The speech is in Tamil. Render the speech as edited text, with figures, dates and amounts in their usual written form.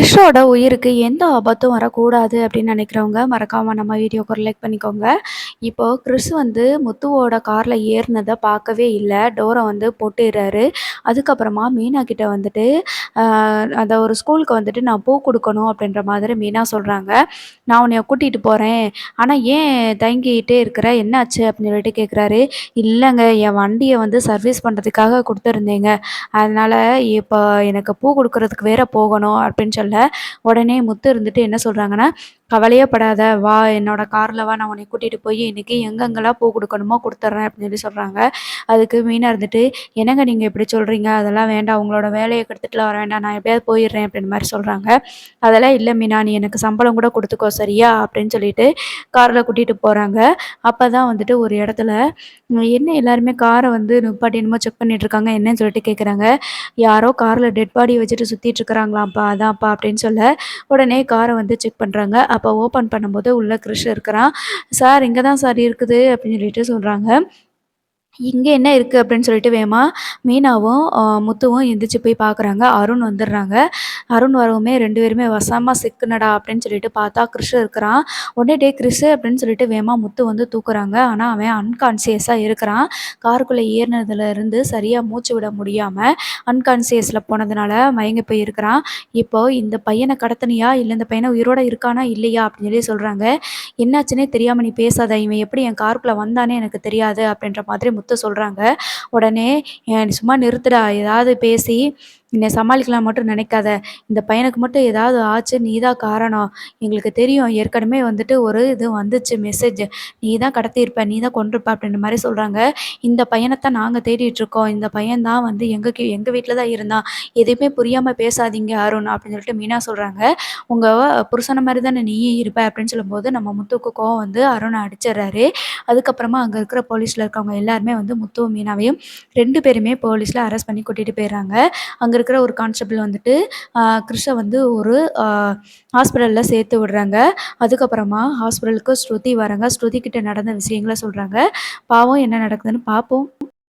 கிறிஷோட உயிருக்கு எந்த ஆபத்தும் வரக்கூடாது அப்படின்னு நினைக்கிறவங்க மறக்காம நம்ம வீடியோக்கு ஒரு லைக் பண்ணிக்கோங்க. இப்போ கிறிஸ் வந்து முத்துவோட கார்ல ஏறுனத பார்க்கவே இல்ல. டோர வந்து பூட்டிர்றாரு. அதுக்கப்புறமா மீனா கிட்ட வந்துட்டு, அ அந்த ஒரு ஸ்கூலுக்கு வந்துட்டு நான் பூ குடுக்கணும் அப்படின்ற மாதிரி மீனா சொல்றாங்க. நான் உன்னைய கூட்டிட்டு போறேன். ஆனா ஏன் தயங்கிட்டே இருக்கிற? என்னாச்சு? அப்படின்னு சொல்லிட்டு கேட்குறாரு. இல்லங்க என் வண்டிய வந்து சர்வீஸ் பண்றதுக்காக குடுத்துருந்தேங்க. அதனால இப்போ எனக்கு பூ குடுக்குறதுக்கு வேற போகணும் அப்படின்னு சொல்ல, உடனே முத்து இருந்துட்டு என்ன சொல்றாங்கன்னா, "கவலையே படாத வா என்னோட கார்ல வா நான் உன்னைய கூட்டிட்டு போய் இன்னைக்கு எங்கெங்கலாம் பூ குடுக்கணுமோ குடுத்துர்றேன்" அப்படின்னு சொல்லி சொல்றாங்க. அதுக்கு மீனா இருந்துட்டு, "என்னங்க நீங்க இப்படி சொல்றீங்க? அதெல்லாம் வேண்டாம். உங்களோட வேலைய கெடுத்துட்டுலாம் வர வேண்டாம். நான் எப்படியாவது போயிடுறேன்" அப்படின்ற மாரி சொல்றாங்க. "அதெல்லாம் இல்ல மீனா நீ எனக்கு சம்பளம் கூட குடுத்துக்கோ சரியா?" அப்படின்னு சொல்லிட்டு கார்ல கூட்டிட்டு போறாங்க. அப்பதான் வந்துட்டு ஒரு இடத்துல, என்ன எல்லாருமே கார வந்து நிப்பாட்டி என்னமோ செக் பண்ணிட்டு இருக்காங்க. என்னன்னு சொல்லிட்டு கேட்குறாங்க. யாரோ கார்ல டெட் பாடிய வச்சுட்டு சுத்திட்டு இருக்கிறாங்களாம்ப்பா, அதான்ப்பா அப்படின்னு சொல்ல, உடனே கார வந்து செக் பண்றாங்க. அப்ப ஓப்பன் பண்ணும்போது உள்ள கிறிஷ் இருக்கிறான். "சார் இங்க தான் சார் இருக்குது" அப்படின்னு சொல்லிட்டு சொல்றாங்க. "இங்க என்ன இருக்கு?" அப்படின்னு சொல்லிட்டு வேகமா மீனாவும், முத்துவும் எந்திரிச்சு போய் பார்க்குறாங்க. அருண் வந்துடுறாங்க. அருண் வரவுமே 2 பேருமே "வசமா சிக்குனடா" அப்படின்னு சொல்லிட்டு பார்த்தா கிறிஷ் இருக்கிறான். உடனே "டேய் கிறிஷு" அப்படின்னு சொல்லிட்டு வேகமா முத்து வந்து தூக்குறாங்க. ஆனா அவன் அன்கான்ஷியஸா இருக்கிறான். காருக்குள்ள ஏறுனதுலருந்து சரியா மூச்சு விட முடியாம அன்கான்ஷியஸ்ல போனதுனால மயங்கி போய் இருக்கிறான். இப்போ "இந்த பையன கடத்துனியா? இல்ல இந்த பையன் உயிரோட இருக்கானா? இல்லையா?" அப்படின்னு சொல்லி சொல்றாங்க. "என்னாச்சுன்னே தெரியாம நீ பேசாத. இவன் எப்படி என் காருக்குள்ள வந்தான்னே எனக்கு தெரியாது" அப்படின்ற மாதிரி முத்து சொல்றாங்க. உடனே "நீ சும்மா நிறுத்துடா. ஏதாவது பேசி என்னைய சமாளிக்கலாம் மட்டும் நினைக்காத. இந்த பையனுக்கு மட்டும் ஏதாவது ஆச்சு நீ தான் காரணம். எங்களுக்கு தெரியும். ஏற்கனவே வந்துட்டு ஒரு இது வந்துச்சு மெசேஜ். நீ தான் கடத்தியிருப்ப. நீ தான் கொன்றுப்ப" அப்படின்ற மாரி சொல்றாங்க. "இந்த பையனத்தான் நாங்க தேடிட்டு இருக்கோம். இந்த பையன் தான் வந்து எங்க வீட்ல தான் இருந்தான். எதுவுமே புரியாம பேசாதீங்க அருண்" அப்படின்னு சொல்லிட்டு மீனா சொல்றாங்க. "உங்க புருஷன மாரி தானே நீயும் இருப்ப" அப்படின்னு சொல்லும்போது நம்ம முத்துவுக்கு கோவம் வந்து அருண அடிச்சிடுறாரு. அதுக்கப்புறமா அங்க இருக்கிற போலீஸ்ல இருக்கவங்க எல்லாருமே வந்து முத்துவும், மீனாவையும் 2 பேருமே போலீஸ்ல அரெஸ்ட் பண்ணி கூட்டிட்டு போயிடுறாங்க. அங்க இருக்கிற ஒரு கான்ஸ்டபிள் வந்துட்டு, அ கிறிஷ வந்து ஒரு ஹாஸ்பிட்டல்ல சேர்த்து விடுறாங்க. அதுக்கப்புறமா ஹாஸ்பிட்டலுக்கு ஸ்ருதி வராங்க. ஸ்ருதி கிட்ட நடந்த விஷயங்கள சொல்றாங்க. பாவம் என்ன நடக்குதுன்னு பார்ப்போம்.